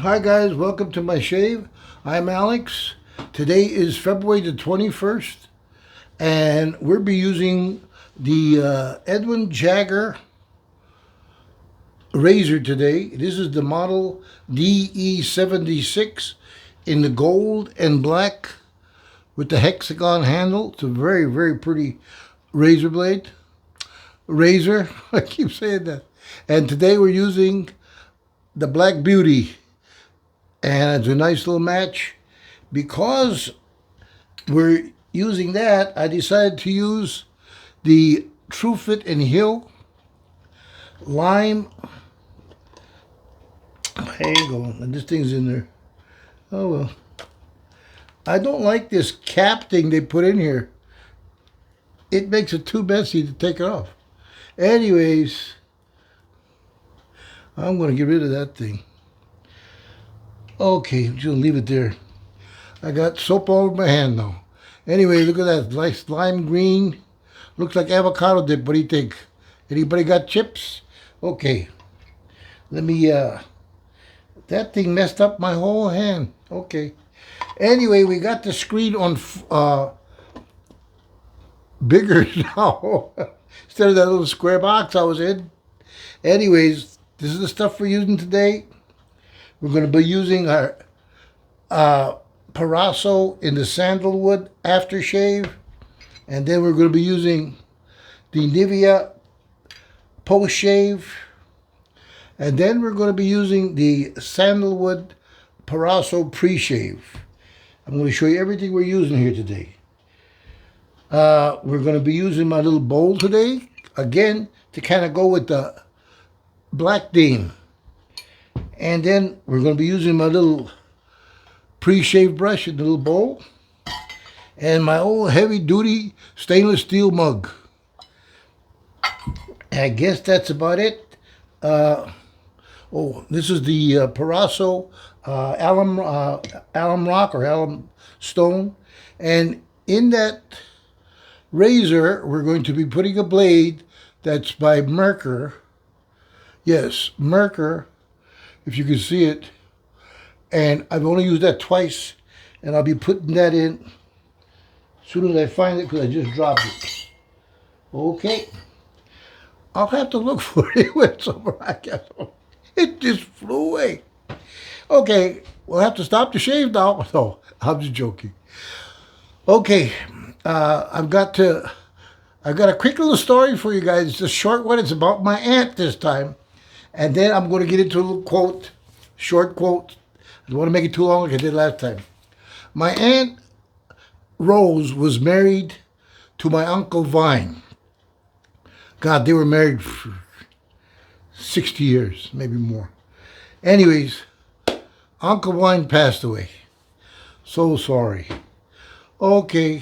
Hi guys, welcome to my shave. I'm Alex. Today is February the 21st and we'll be using the Edwin Jagger razor today. This is the model DE76 in the gold and black with the hexagon handle. It's a very, very pretty razor blade. Razor, I keep saying that. And today we're using the Black Beauty. And it's a nice little match. Because we're using that, I decided to use the Truefitt and Hill Lime. There you go. And this thing's in there. Oh well. I don't like this cap thing they put in here. It makes it too messy to take it off. Anyways, I'm going to get rid of that thing. Okay, I'm just going to leave it there. I got soap all over my hand now. Anyway, look at that. Nice lime green. Looks like avocado dip. What do you think? Anybody got chips? Okay. Let me, that thing messed up my whole hand. Okay. Anyway, we got the screen on bigger now. Instead of that little square box I was in. Anyways, this is the stuff we're using today. We're going to be using our Proraso in the sandalwood aftershave. And then we're going to be using the Nivea post shave. And then we're going to be using the sandalwood Proraso pre-shave. I'm going to show you everything we're using here today. We're going to be using my little bowl today. Again, to kind of go with the black theme. And then we're going to be using my little pre-shave brush in the little bowl. And my old heavy-duty stainless steel mug. I guess that's about it. This is the Proraso alum rock or alum stone. And in that razor, we're going to be putting a blade that's by Merkur. Yes, Merkur. If you can see it. And I've only used that twice. And I'll be putting that in as soon as I find it because I just dropped it. Okay. I'll have to look for it. It went somewhere. I guess. It just flew away. Okay. We'll have to stop the shave now. No, I'm just joking. Okay. I've got a quick little story for you guys. It's a short one. It's about my aunt this time. And then I'm going to get into a little quote, short quote. I don't want to make it too long like I did last time. My Aunt Rose was married to my Uncle Vine. God, they were married for 60 years, maybe more. Anyways, Uncle Vine passed away. So sorry. Okay.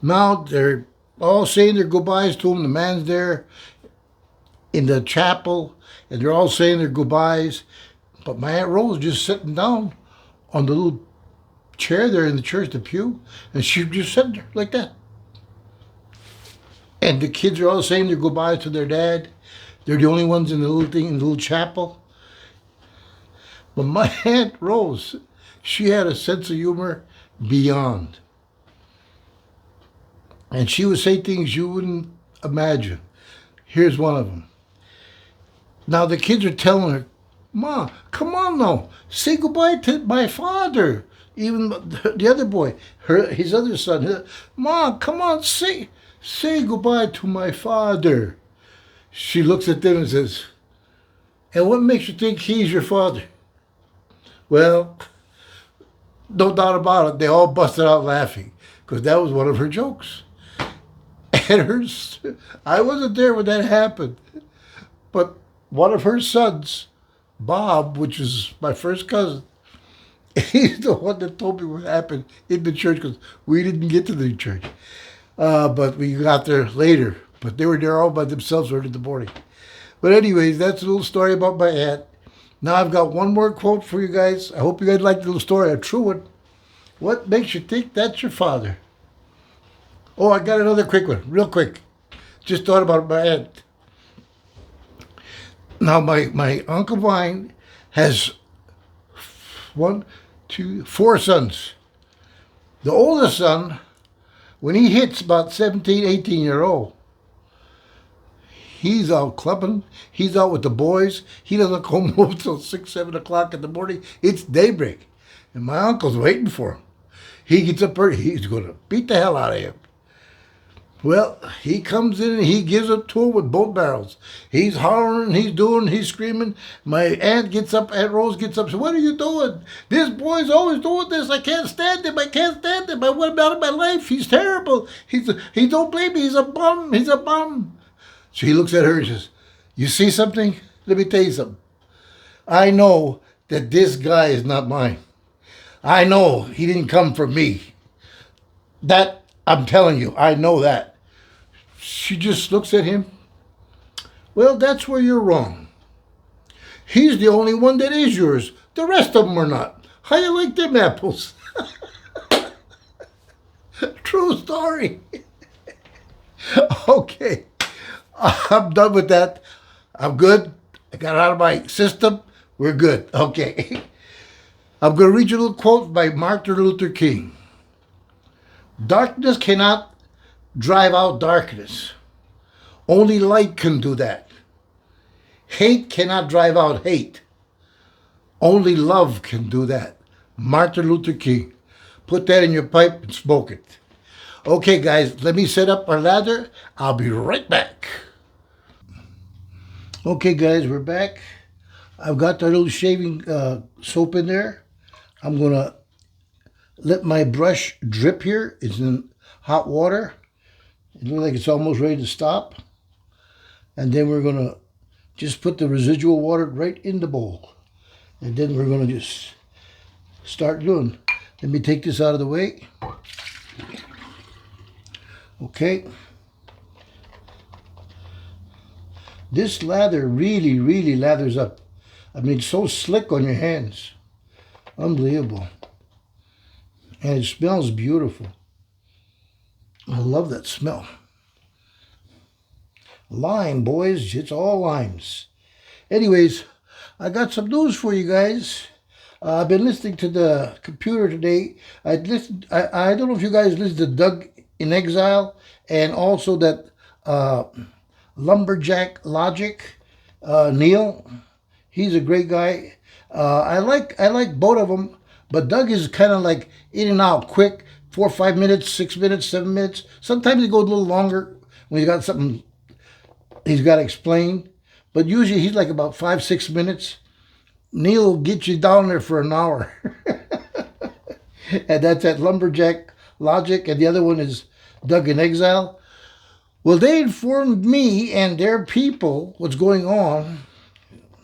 Now they're all saying their goodbyes to him. The man's there in the chapel, and they're all saying their goodbyes. But my Aunt Rose just sitting down on the little chair there in the church, the pew, and she just sitting there like that. And the kids are all saying their goodbyes to their dad. They're the only ones in the little thing, in the little chapel. But my Aunt Rose, she had a sense of humor beyond. And she would say things you wouldn't imagine. Here's one of them. Now the kids are telling her, "Ma, come on now, say goodbye to my father." Even the other boy, his other son, "Ma, come on, say goodbye to my father." She looks at them and says, "And what makes you think he's your father?" Well, no doubt about it, they all busted out laughing because that was one of her jokes. And I wasn't there when that happened, but one of her sons, Bob, which is my first cousin, he's the one that told me what happened in the church because we didn't get to the church. But we got there later. But they were there all by themselves early in the morning. But anyways, that's a little story about my aunt. Now I've got one more quote for you guys. I hope you guys like the little story, a true one. What makes you think that's your father? Oh, I got another quick one, real quick. Just thought about my aunt. Now, my Uncle Vine has one, two, four sons. The oldest son, when he hits about 17, 18-year-old, he's out clubbing. He's out with the boys. He doesn't come home till 6, 7 o'clock in the morning. It's daybreak. And my uncle's waiting for him. He gets up early. He's going to beat the hell out of him. Well, he comes in and he gives it to him with both barrels. He's hollering, he's screaming. My aunt gets up, Aunt Rose gets up, says, "What are you doing? This boy's always doing this. I can't stand him. I can't stand him. I want him out of my life. He's terrible. He don't blame me. He's a bum. He's a bum." So he looks at her and says, "You see something? Let me tell you something. I know that this guy is not mine. I know he didn't come from me. That, I'm telling you, I know that." She just looks at him. "Well, that's where you're wrong. He's the only one that is yours. The rest of them are not. How you like them apples?" True story. Okay. I'm done with that. I'm good. I got it out of my system. We're good. Okay. I'm going to read you a little quote by Martin Luther King. "Darkness cannot drive out darkness. Only light can do that. Hate cannot drive out hate. Only love can do that." Martin Luther King. Put that in your pipe and smoke it. Okay, guys, let me set up our lather. I'll be right back. Okay, guys, we're back. I've got the little shaving soap in there. I'm going to let my brush drip here. It's in hot water. It looks like it's almost ready to stop. And then we're going to just put the residual water right in the bowl. And then we're going to just start doing. Let me take this out of the way. Okay. This lather really, really lathers up. I mean, it's so slick on your hands. Unbelievable. And it smells beautiful. I love that smell. Lime, boys. It's all limes. Anyways, I got some news for you guys. I've been listening to the computer today. I don't know if you guys listened to Doug in Exile and also that Lumberjack Logic, Neil. He's a great guy. I like both of them, but Doug is kind of like in and out, quick, 4 or 5 minutes, 6 minutes, 7 minutes. Sometimes he goes a little longer when he's got something he's got to explain, but usually he's like about 5, 6 minutes. Neil will get you down there for an hour. And that's at Lumberjack Logic, and the other one is Doug in Exile. Well, they informed me and their people what's going on.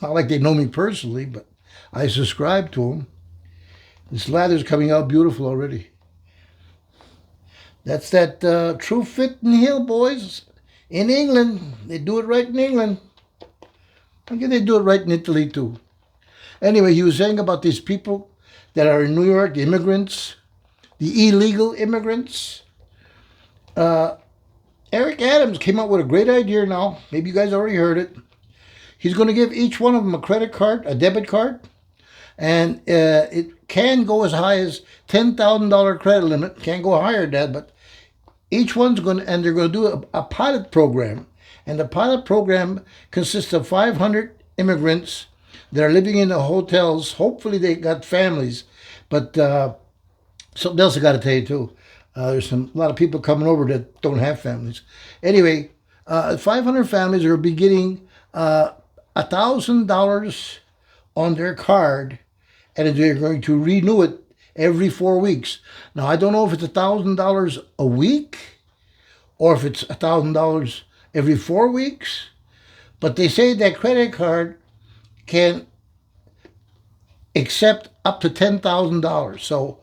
Not like they know me personally, but I subscribe to them. This lather's coming out beautiful already. That's that Truefitt and Hill, boys. In England. They do it right in England. I guess they do it right in Italy, too. Anyway, he was saying about these people that are in New York, the immigrants, the illegal immigrants. Eric Adams came up with a great idea now. Maybe you guys already heard it. He's going to give each one of them a credit card, a debit card, and it can go as high as $10,000 credit limit. Can't go higher than that, but each one's going to, and they're going to do a pilot program. And the pilot program consists of 500 immigrants that are living in the hotels. Hopefully they got families, but something else I got to tell you too. There's a lot of people coming over that don't have families. Anyway, 500 families are be getting $1,000 on their card, and they're going to renew it every 4 weeks. Now, I don't know if it's $1,000 a week or if it's $1,000 every 4 weeks, but they say that credit card can accept up to $10,000. So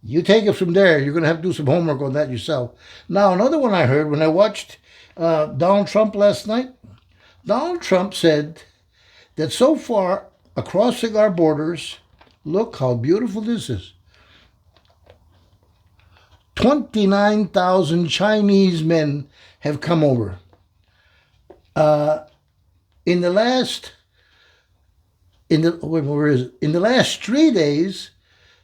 you take it from there. You're going to have to do some homework on that yourself. Now, another one I heard when I watched Donald Trump last night, Donald Trump said that so far across our borders, look how beautiful this is. 29,000 Chinese men have come over. In the last where is it? In the last 3 days,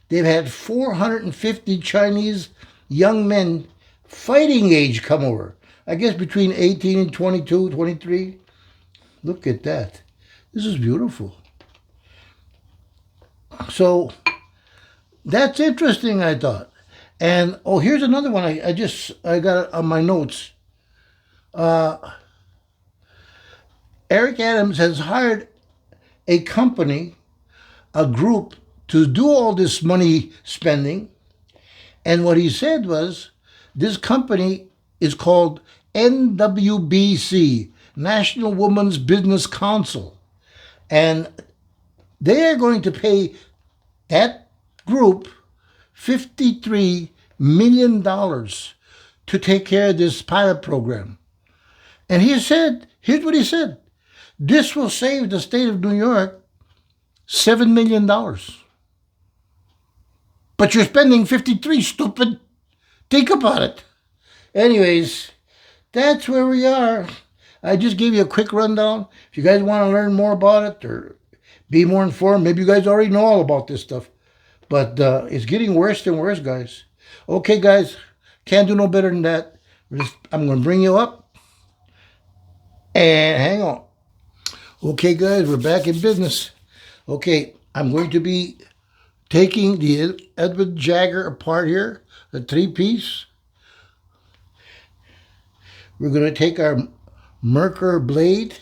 they've had 450 Chinese young men fighting age come over. I guess between 18 and 22, 23. Look at that. This is beautiful. So that's interesting, I thought. And oh, here's another one. I got it on my notes. Eric Adams has hired a company, a group, to do all this money spending. And what he said was, this company is called NWBC, National Women's Business Council. And they are going to pay that group $53 million to take care of this pilot program. And he said, here's what he said: this will save the state of New York $7 million. But you're spending 53, stupid. Think about it. Anyways, that's where we are. I just gave you a quick rundown. If you guys want to learn more about it or be more informed, maybe you guys already know all about this stuff. But it's getting worse and worse, guys. Okay, guys, can't do no better than that. I'm going to bring you up. And hang on. Okay, guys, we're back in business. Okay, I'm going to be taking the Edwin Jagger apart here, the 3-piece. We're going to take our Merkur blade,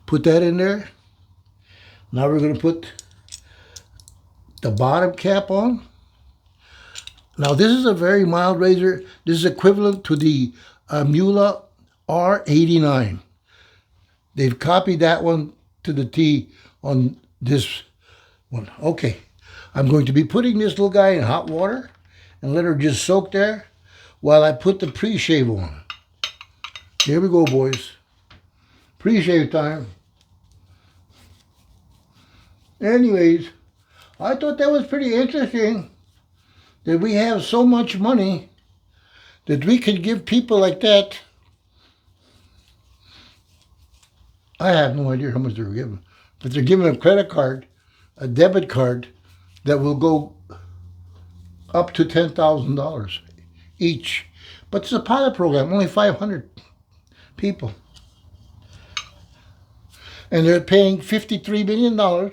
put that in there. Now we're going to put the bottom cap on. Now this is a very mild razor. This is equivalent to the Mula R89. They've copied that one to the T on this one. Okay, I'm going to be putting this little guy in hot water and let her just soak there while I put the pre-shave on. Here we go, boys. Pre-shave time. Anyways, I thought that was pretty interesting that we have so much money that we could give people like that. I have no idea how much they're giving, but they're giving a credit card, a debit card that will go up to $10,000 each. But it's a pilot program, only 500 people. And they're paying $53 million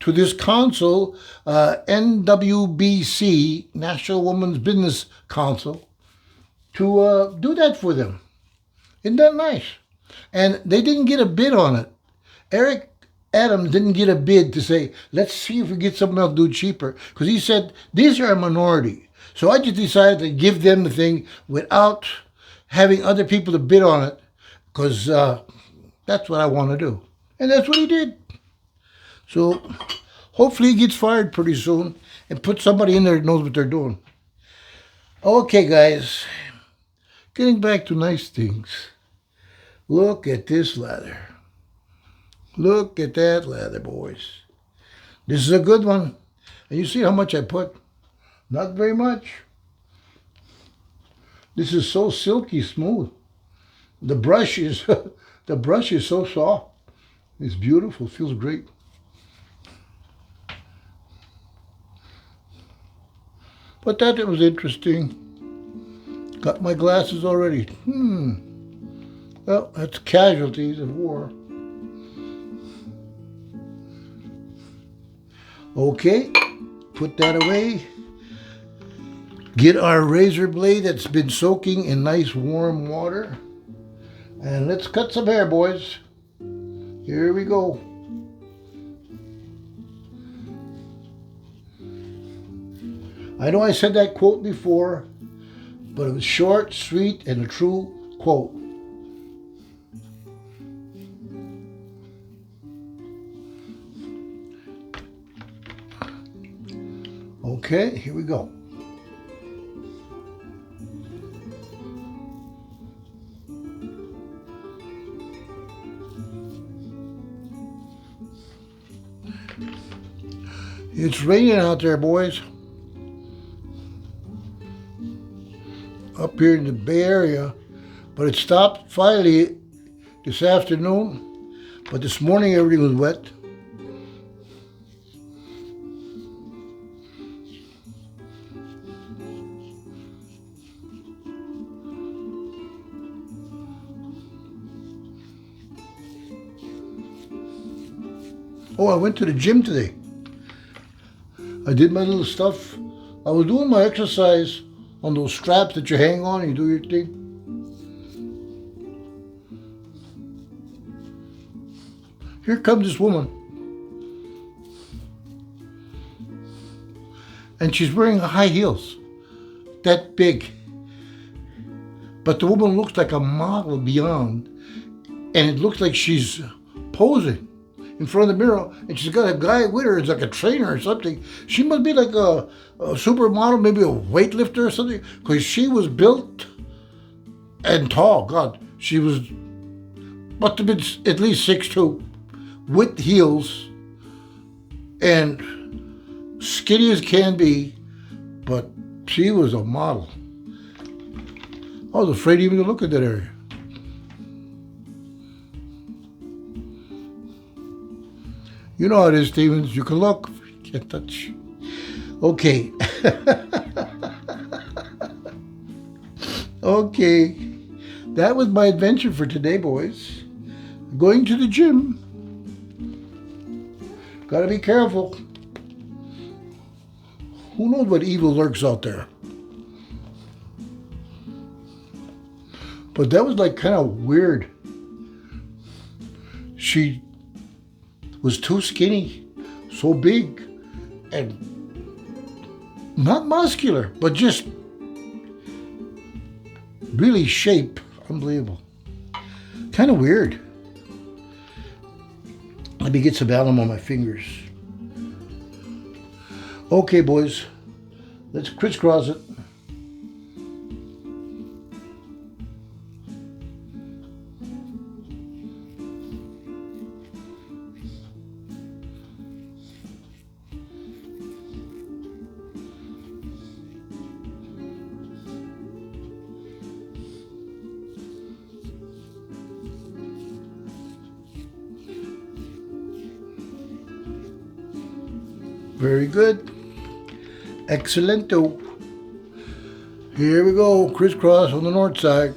to this council, NWBC, National Women's Business Council, to do that for them. Isn't that nice? And they didn't get a bid on it. Eric Adams didn't get a bid to say, let's see if we get something else to do cheaper. Because he said, these are a minority. So I just decided to give them the thing without having other people to bid on it. Because that's what I want to do. And that's what he did. So hopefully he gets fired pretty soon and put somebody in there that knows what they're doing. Okay, guys. Getting back to nice things. Look at this lather. Look at that lather, boys. This is a good one. And you see how much I put? Not very much. This is so silky smooth. The brush is the brush is so soft. It's beautiful. Feels great. But that was interesting. Got my glasses already. Well, that's casualties of war. Okay, put that away. Get our razor blade that's been soaking in nice warm water. And let's cut some hair, boys. Here we go. I know I said that quote before, but it was short, sweet, and a true quote. Okay, here we go. It's raining out there, boys. Up here in the Bay Area, but it stopped finally this afternoon. But this morning everything was wet. Oh, I went to the gym today. I did my little stuff. I was doing my exercise on those straps that you hang on and you do your thing. Here comes this woman. And she's wearing high heels. That big. But the woman looks like a model beyond. And it looks like she's posing in front of the mirror, and she's got a guy with her. It's like a trainer or something. She must be like a supermodel, maybe a weightlifter or something, because she was built and tall. God, she must have been at least 6'2", with heels, and skinny as can be, but she was a model. I was afraid even to look at that area. You know how it is, Stevens. You can look, you can't touch. Okay. Okay. That was my adventure for today, boys. Going to the gym. Gotta be careful. Who knows what evil lurks out there? But that was like kind of weird. She was too skinny, so big, and not muscular, but just really shape. Unbelievable. Kind of weird. Let me get some alum on my fingers. Okay, boys, let's crisscross it. Very good. Excellento. Here we go. Crisscross on the north side.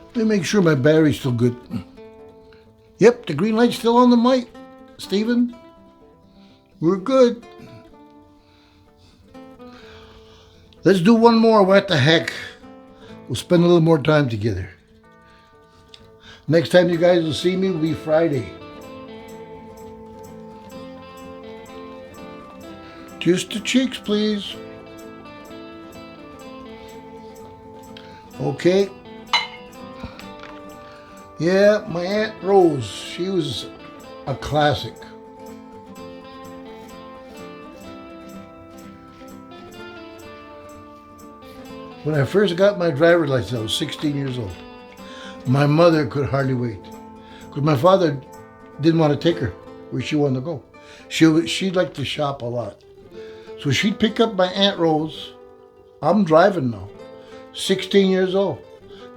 Let me make sure my battery's still good. Yep, the green light's still on the mic, Steven. We're good. Let's do one more. What the heck? We'll spend a little more time together. Next time you guys will see me will be Friday. Just the cheeks, please. Okay. Yeah, my Aunt Rose, she was a classic. When I first got my driver's license, I was 16 years old. My mother could hardly wait, because my father didn't want to take her where she wanted to go. She liked to shop a lot. So she'd pick up my Aunt Rose. I'm driving now, 16 years old.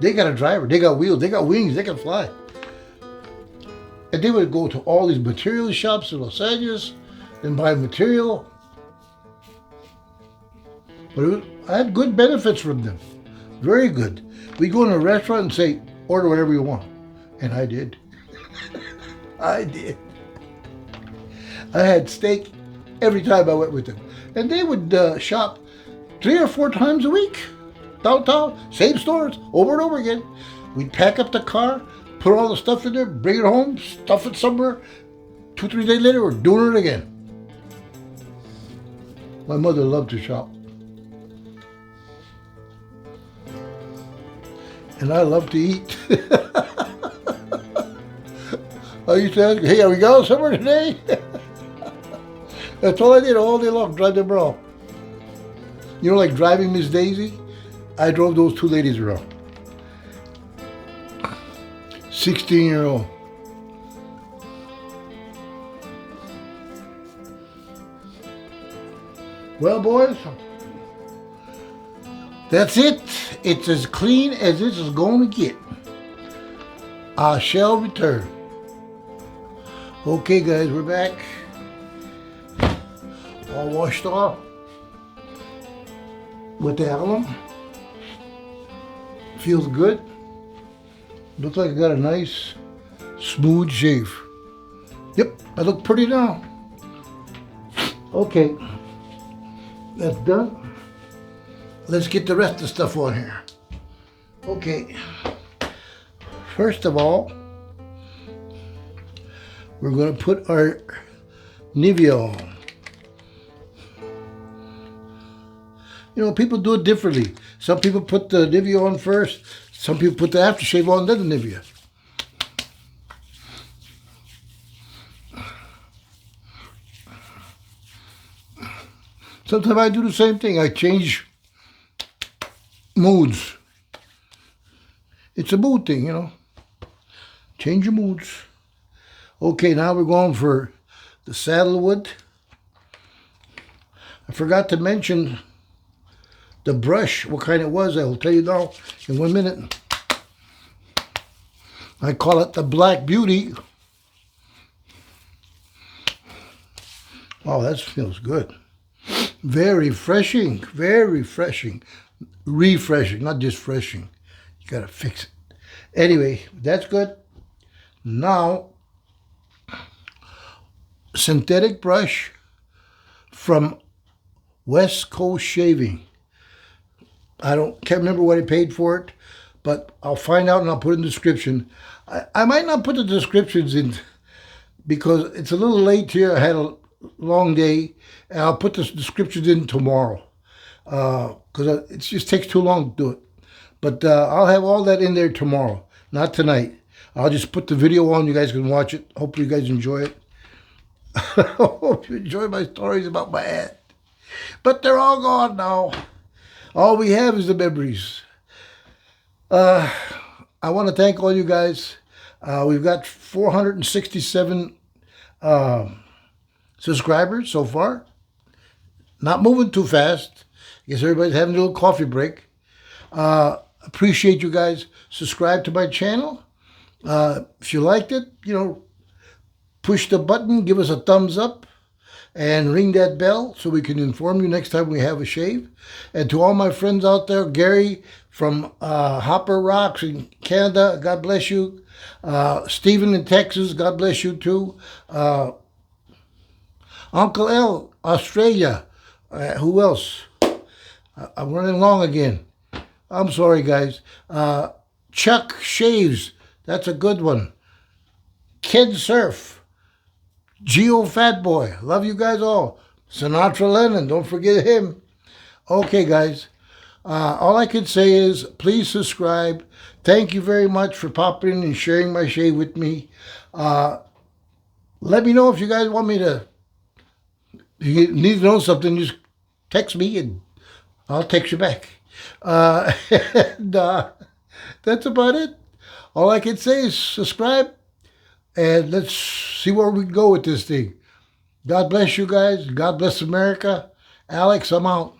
They got a driver, they got wheels, they got wings, they can fly. And they would go to all these material shops in Los Angeles and buy material. But I had good benefits from them. Very good. We'd go in a restaurant and say, order whatever you want. And I did. I did. I had steak every time I went with them. And they would shop 3 or 4 times a week. Downtown, same stores, over and over again. We'd pack up the car, put all the stuff in there, bring it home, stuff it somewhere. 2, 3 days later, we're doing it again. My mother loved to shop. And I love to eat. I used to ask, hey, are we going somewhere today? That's all I did all day long, drive them around. You know, like driving Miss Daisy? I drove those 2 ladies around. 16-year-old. Well, boys, that's it. It's as clean as this is going to get. I shall return. Okay, guys, we're back. All washed off with the alum. Feels good. Looks like I got a nice, smooth shave. Yep, I look pretty now. Okay, that's done. Let's get the rest of the stuff on here. Okay, first of all, we're going to put our Nivea on. You know, people do it differently. Some people put the Nivea on first. Some people put the aftershave on, then the Nivea. Sometimes I do the same thing. I change moods. It's a mood thing, you know. Change your moods. Okay, now we're going for the saddlewood. I forgot to mention the brush, what kind it was. I will tell you now in 1 minute. I call it the Black Beauty. Oh, that feels good. Very refreshing, very refreshing. Refreshing, not just freshing. You gotta fix it. Anyway, that's good. Now, synthetic brush from West Coast Shaving. Can't remember what I paid for it, but I'll find out and I'll put it in the description. I might not put the descriptions in because it's a little late here. I had a long day, and I'll put the descriptions in tomorrow because it just takes too long to do it. But I'll have all that in there tomorrow, not tonight. I'll just put the video on. You guys can watch it. Hopefully you guys enjoy it. I hope you enjoy my stories about my aunt. But they're all gone now. All we have is the memories. I want to thank all you guys. We've got 467 subscribers so far. Not moving too fast. I guess everybody's having a little coffee break. Appreciate you guys. Subscribe to my channel. If you liked it, you know, push the button, give us a thumbs up, and ring that bell so we can inform you next time we have a shave. And to all my friends out there, Gary from Hopper Rocks in Canada, God bless you. Stephen in Texas, God bless you too. Uncle L, Australia. Who else? I'm running long again. I'm sorry, guys. Chuck Shaves, that's a good one. Kid Surf. Geo Fat Boy. Love you guys all. Sinatra Lennon. Don't forget him. Okay, guys. All I can say is please subscribe. Thank you very much for popping in and sharing my shave with me. Let me know if you guys want me to. If you need to know something, just text me and I'll text you back. And that's about it. All I can say is subscribe. And let's see where we go with this thing. God bless you guys. God bless America. Alex, I'm out.